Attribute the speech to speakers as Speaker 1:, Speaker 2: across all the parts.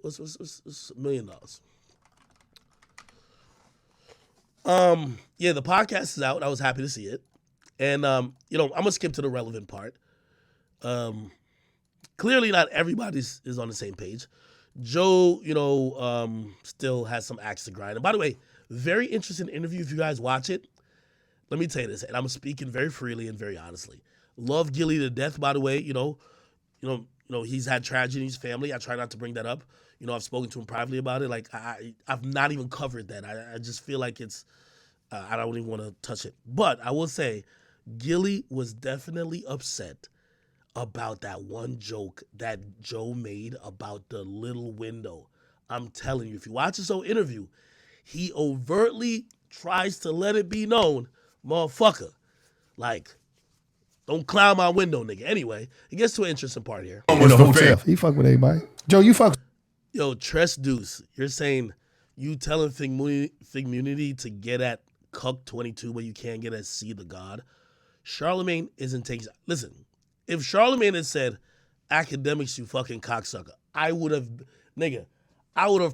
Speaker 1: What's $1 million? Yeah, the podcast is out. I was happy to see it. And, I'm going to skip to the relevant part. Clearly not everybody is on the same page. Joe, still has some axe to grind. And by the way, very interesting interview if you guys watch it. Let me tell you this, and I'm speaking very freely and very honestly. Love Gillie to death, by the way. He's had tragedy in his family. I try not to bring that up. I've spoken to him privately about it. Like, I've not even covered that. I just feel like it's, I don't even want to touch it. But I will say, Gillie was definitely upset about that one joke that Joe made about the little window. I'm telling you, if you watch this whole interview, he overtly tries to let it be known, motherfucker, like, don't clown my window, nigga. Anyway, it gets to an interesting part here.
Speaker 2: In the hotel. He fuck with everybody. Joe, you fuck.
Speaker 1: Yo, Tress Deuce, you're saying you telling Figmunity to get at Cuck 22, but you can't get at C the God. Charlamagne isn't taking. Listen, if Charlamagne had said, Akademiks, you fucking cocksucker, I would have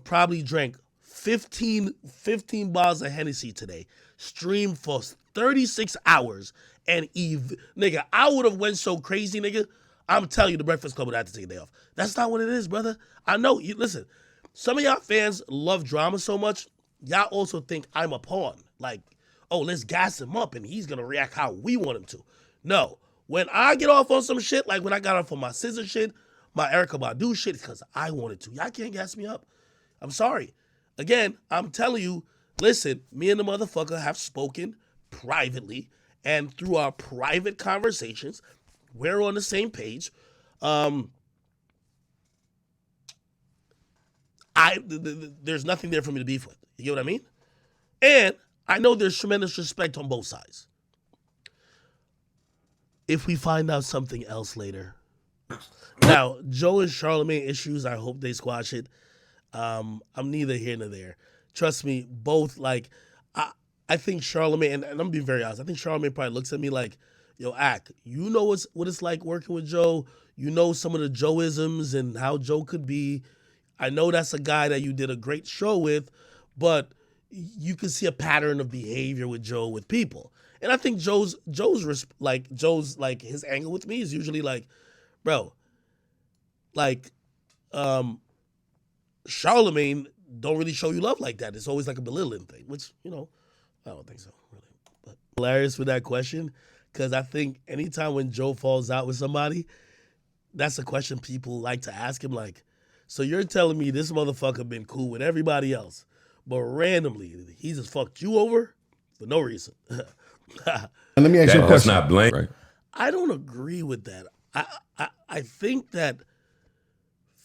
Speaker 1: probably drank 15 bottles of Hennessy today, streamed for 36 hours, and nigga, I would have went so crazy, nigga. I'm telling you, the Breakfast Club would have to take a day off. That's not what it is, brother. I know. Listen, some of y'all fans love drama so much, y'all also think I'm a pawn. Like, oh, let's gas him up and he's going to react how we want him to. No. When I get off on some shit, like when I got off on my scissor shit, my Erykah Badu shit, because I wanted to. Y'all can't gas me up. I'm sorry. Again, I'm telling you, listen, me and the motherfucker have spoken privately, and through our private conversations, we're on the same page. There's nothing there for me to beef with. You get what I mean? And I know there's tremendous respect on both sides. If we find out something else later. Now, Joe and Charlamagne issues, I hope they squash it. I'm neither here nor there. Trust me, both, like, I think Charlamagne, and I'm being very honest, I think Charlamagne probably looks at me like, yo, Ak, you know what it's like working with Joe. You know some of the Joeisms and how Joe could be. I know that's a guy that you did a great show with, but you can see a pattern of behavior with Joe with people. And I think Joe's his angle with me is usually like, bro, like, Charlamagne don't really show you love like that. It's always like a belittling thing, which, I don't think so, really. But hilarious with that question, because I think anytime when Joe falls out with somebody, that's a question people like to ask him, like, so you're telling me this motherfucker been cool with everybody else, but randomly he just fucked you over for no reason.
Speaker 2: Let me ask you a question.
Speaker 3: That's not blame, right?
Speaker 1: I don't agree with that. I think that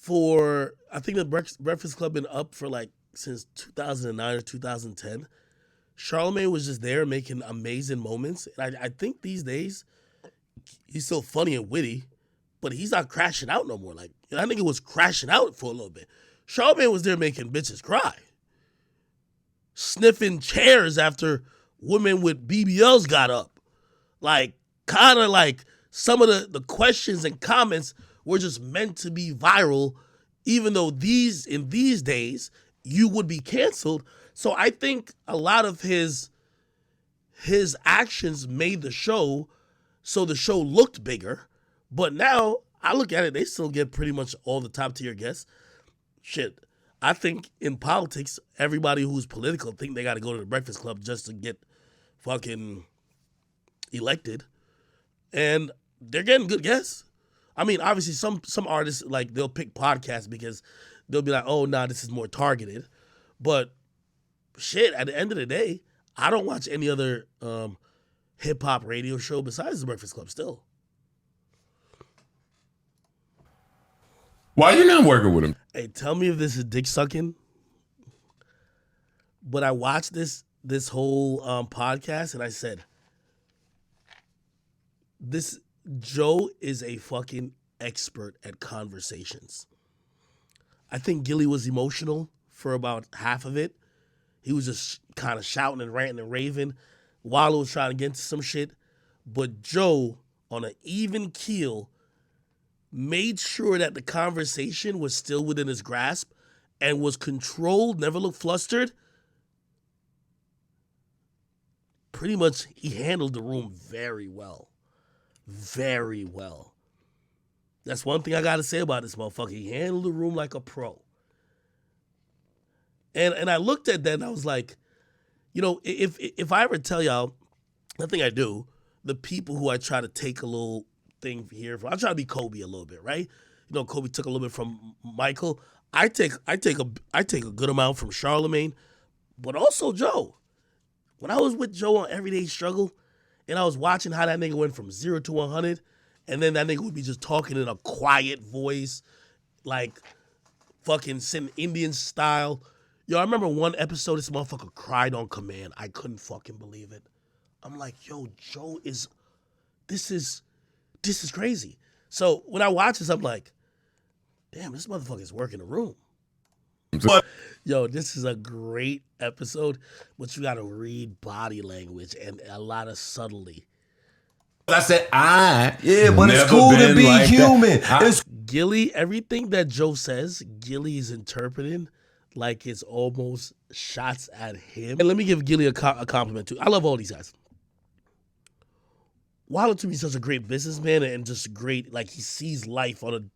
Speaker 1: the Breakfast Club been up for like since 2009 or 2010. Charlamagne was just there making amazing moments. And I think these days he's still funny and witty, but he's not crashing out no more. Like, I think it was crashing out for a little bit. Charlamagne was there making bitches cry. Sniffing chairs after women with BBLs got up. Like, kind of like some of the questions and comments were just meant to be viral, even though in these days you would be canceled. So I think a lot of his actions made the show so the show looked bigger. But now I look at it, they still get pretty much all the top tier guests. Shit, I think in politics, everybody who's political think they got to go to the Breakfast Club just to get fucking elected. And they're getting good guests. I mean, obviously some artists, like, they'll pick podcasts because they'll be like, oh, nah, this is more targeted. But shit, at the end of the day, I don't watch any other hip-hop radio show besides the Breakfast Club still.
Speaker 3: Why you not working with him?
Speaker 1: Hey, tell me if this is dick sucking. But I watched this whole podcast and I said, this Joe is a fucking expert at conversations. I think Gillie was emotional for about half of it. He was just kind of shouting and ranting and raving. Wallo was trying to get into some shit. But Joe, on an even keel, made sure that the conversation was still within his grasp and was controlled, never looked flustered, pretty much he handled the room very well. Very well. That's one thing I got to say about this motherfucker. He handled the room like a pro. And I looked at that and I was like, you know, if I ever tell y'all, I think I do, the people who I try to take a little thing here from, I try to be Kobe a little bit, right? You know, Kobe took a little bit from Michael. I take a good amount from Charlamagne, but also Joe. When I was with Joe on Everyday Struggle, and I was watching how that nigga went from 0 to 100, and then that nigga would be just talking in a quiet voice, like fucking sitting Indian style. Yo, I remember one episode, this motherfucker cried on command. I couldn't fucking believe it. I'm like, yo, Joe is, this is crazy. So when I watch this, I'm like, damn, this motherfucker's working the room. But yo, this is a great episode, but you gotta read body language and a lot of subtlety.
Speaker 3: I said, but it's cool to be like human. It's
Speaker 1: Gillie, everything that Joe says, Gillie is interpreting like it's almost shots at him. And let me give Gillie a compliment too. I love all these guys. Wallo to me is such a great businessman and just great, like he sees life on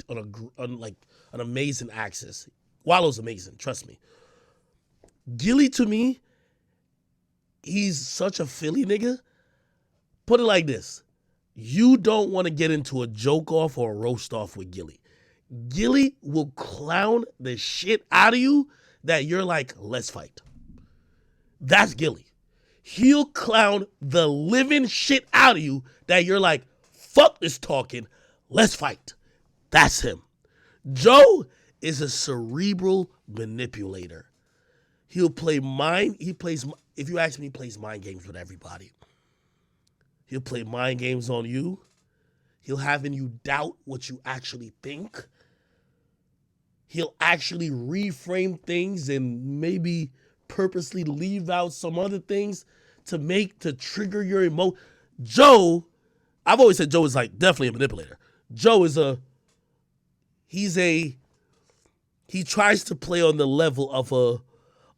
Speaker 1: like an amazing axis. Wallo's amazing, trust me. Gillie to me, he's such a Philly nigga. Put it like this. You don't want to get into a joke off or a roast off with Gillie. Gillie will clown the shit out of you that you're like, let's fight. That's Gillie. He'll clown the living shit out of you that you're like, fuck this talking, let's fight. That's him. Joe is a cerebral manipulator. He'll play mind, if you ask me, he plays mind games with everybody. He'll play mind games on you. He'll having you doubt what you actually think. He'll actually reframe things and maybe purposely leave out some other things to trigger your emotion. Joe, I've always said Joe is like definitely a manipulator. Joe is he tries to play on the level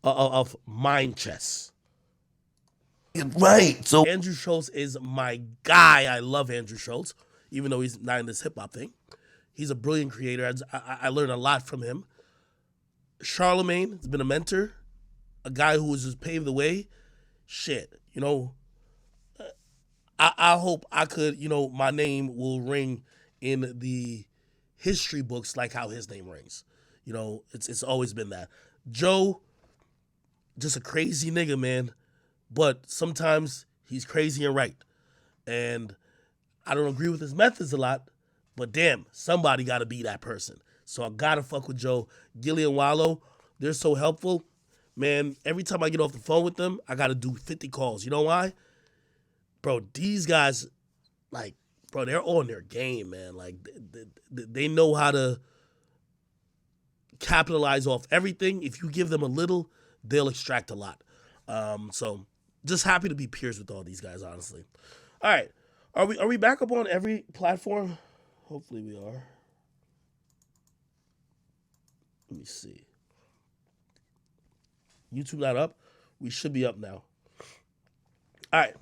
Speaker 1: of mind chess.
Speaker 3: right. So
Speaker 1: Andrew Schultz is my guy. I love Andrew Schultz, even though he's not in this hip hop thing. He's a brilliant creator. I learned a lot from him. Charlamagne has been a mentor, a guy who has just paved the way. Shit, you know, I hope I could, you know, my name will ring in the history books like how his name rings. You know, it's always been that. Joe, just a crazy nigga, man. But sometimes he's crazy and right. And I don't agree with his methods a lot, but damn, somebody got to be that person. So I got to fuck with Joe. Gillie and Wallo, they're so helpful. Man, every time I get off the phone with them, I got to do 50 calls. You know why? Bro, these guys, like, bro, they're on their game, man. Like, they know how to capitalize off everything. If you give them a little, they'll extract a lot. So just happy to be peers with all these guys, honestly. All right. Are we back up on every platform? Hopefully we are. Let me see. YouTube not up. We should be up now. All right.